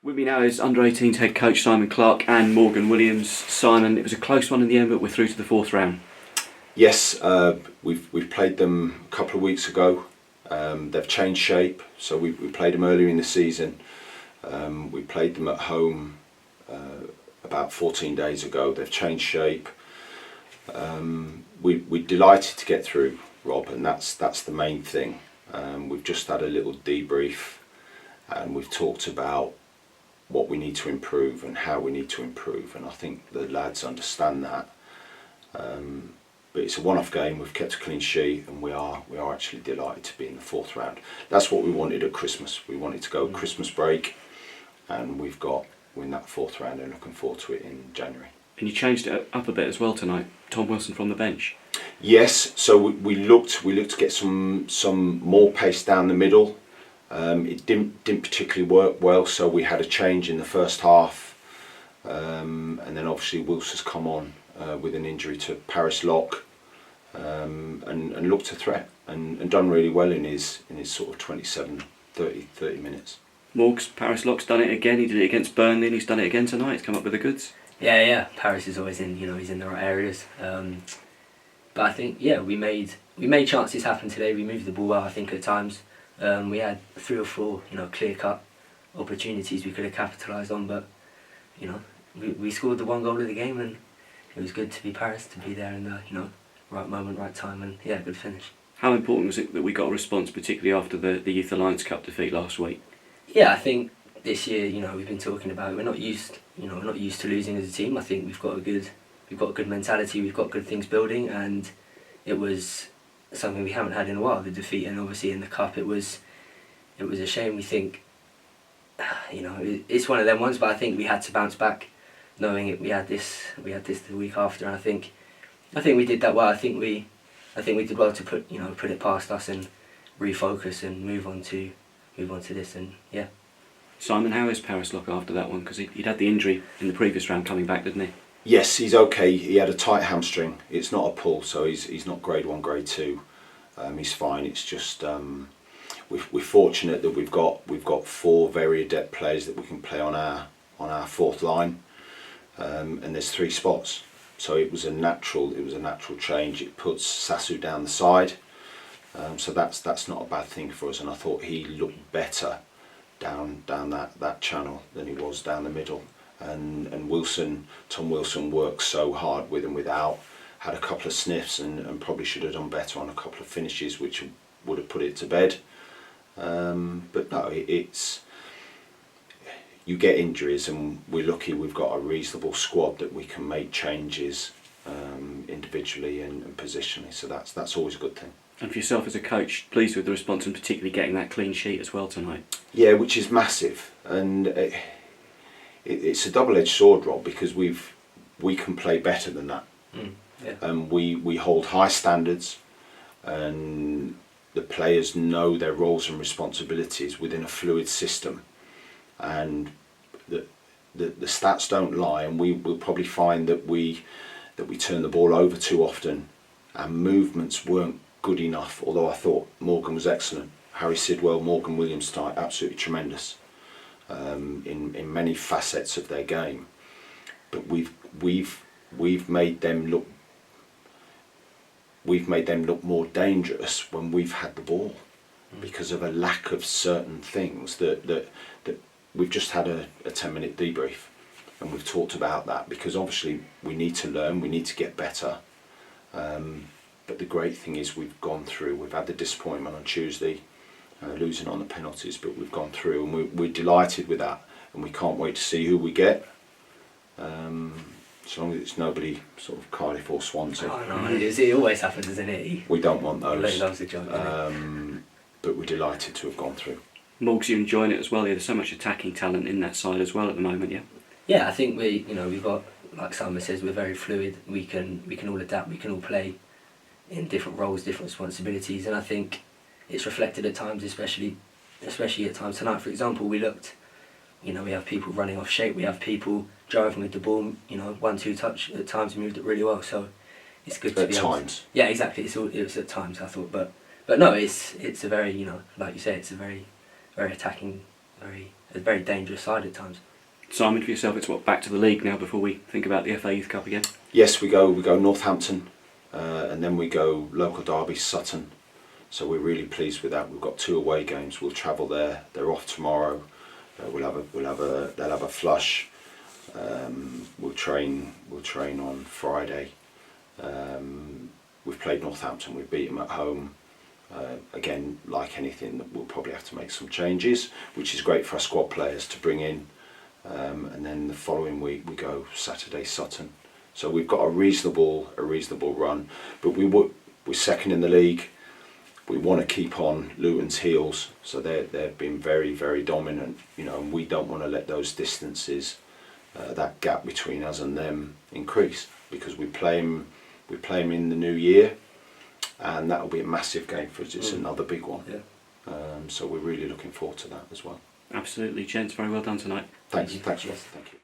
With me now is under-18s head coach Simon Clark and Morgan Williams. Simon, it was a close one in the end, but we're through to the fourth round. Yes, we've played them a couple of weeks ago. They've changed shape, so we played them earlier in the season. We played them at home about 14 days ago. They've changed shape. We're delighted to get through, Rob, and that's the main thing. We've just had a little debrief, and we've talked about what we need to improve and how we need to improve, and I think the lads understand that. But it's a one-off game. We've kept a clean sheet, and we are actually delighted to be in the fourth round. That's what we wanted at Christmas. We wanted to go Christmas break, and we're in that fourth round and looking forward to it in January. And you changed it up a bit as well tonight. Tom Wilson from the bench. Yes, so we looked to get some more pace down the middle. It didn't particularly work well, so we had a change in the first half, and then obviously Wilson's come on with an injury to Paris Lock, and looked a threat and done really well in his sort of 30 minutes. Morgs, Paris Lock's done it again. He did it against Burnley, and he's done it again tonight. He's come up with the goods. Yeah. Paris is always he's in the right areas. But I think we made chances happen today. We moved the ball well, I think, at times. We had 3 or 4 clear-cut opportunities we could have capitalised on, but we scored the one goal of the game, and it was good to be Paris, to be there in the right moment, right time, and good finish. How important was it that we got a response, particularly after the Youth Alliance Cup defeat last week? Yeah, I think this year we've been talking about it. We're not used to losing as a team. I think we've got a good mentality. We've got good things building, and it was something we haven't had in a while, the defeat, and obviously in the cup it was a shame. We think it's one of them ones, but I think we had to bounce back, knowing we had this the week after, and I think we did that well. I think we did well to put it past us and refocus and move on to this, and yeah. Simon, how is Paris Lock after that one? Because he'd had the injury in the previous round coming back, didn't he? Yes, he's okay. He had a tight hamstring. It's not a pull, so he's not grade 1, grade 2. He's fine. It's just we're fortunate that we've got 4 very adept players that we can play on our fourth line, and there's 3 spots. So it was a natural change. It puts Sasu down the side, so that's not a bad thing for us. And I thought he looked better down that channel than he was down the middle. And Tom Wilson works so hard with and without, had a couple of sniffs and probably should have done better on a couple of finishes, which would have put it to bed. But no, you get injuries, and we're lucky we've got a reasonable squad that we can make changes individually and positionally, so that's always a good thing. And for yourself as a coach, pleased with the response, and particularly getting that clean sheet as well tonight? Yeah, which is massive, and it's a double-edged sword, Rob, because we can play better than that. We hold high standards, and the players know their roles and responsibilities within a fluid system, and the stats don't lie, and we will probably find that we turn the ball over too often. Our movements weren't good enough, although I thought Morgan was excellent. Harry Sidwell, Morgan Williams tonight, absolutely tremendous. In many facets of their game, but we've made them look more dangerous when we've had the ball, because of a lack of certain things that we've just had a 10-minute debrief, and we've talked about that, because obviously we need to learn, we need to get better, but the great thing is we've had the disappointment on Tuesday, losing on the penalties, but we've gone through, and we're delighted with that, and we can't wait to see who we get. As long as it's nobody sort of Cardiff or Swansea. Oh no, it always happens, doesn't it? We don't want those. He loves a joke, but we're delighted to have gone through. Morgs, you enjoying it as well? There's so much attacking talent in that side as well at the moment, yeah. Yeah, I think we've got, like Simon says, we're very fluid. We can all adapt. We can all play in different roles, different responsibilities, and I think it's reflected at times, especially at times tonight. For example, we looked, we have people running off shape, we have people driving with the ball, 1-2 touch. At times we moved it really well, so it's good to be able to. At times. Yeah, exactly. It was at times, I thought, but no, it's a very, like you say, it's a very, very attacking a very dangerous side at times. Simon, for yourself, it's back to the league now before we think about the FA Youth Cup again? Yes, we go Northampton, and then we go local derby Sutton. So we're really pleased with that. We've got 2 away games. We'll travel there. They're off tomorrow. They'll have a flush. We'll train on Friday. We've played Northampton. We've beat them at home. Again, like anything, we'll probably have to make some changes, which is great for our squad players to bring in. And then the following week we go Saturday Sutton. So we've got a reasonable run, but we're second in the league. We want to keep on Luton's heels, so they've been very, very dominant, and we don't want to let those distances, that gap between us and them, increase, because we play them in the new year, and that'll be a massive game for us. It's another big one. Yeah. So we're really looking forward to that as well. Absolutely, gents. Very well done tonight. Thanks, Thank you. thanks, Ross. Thank you.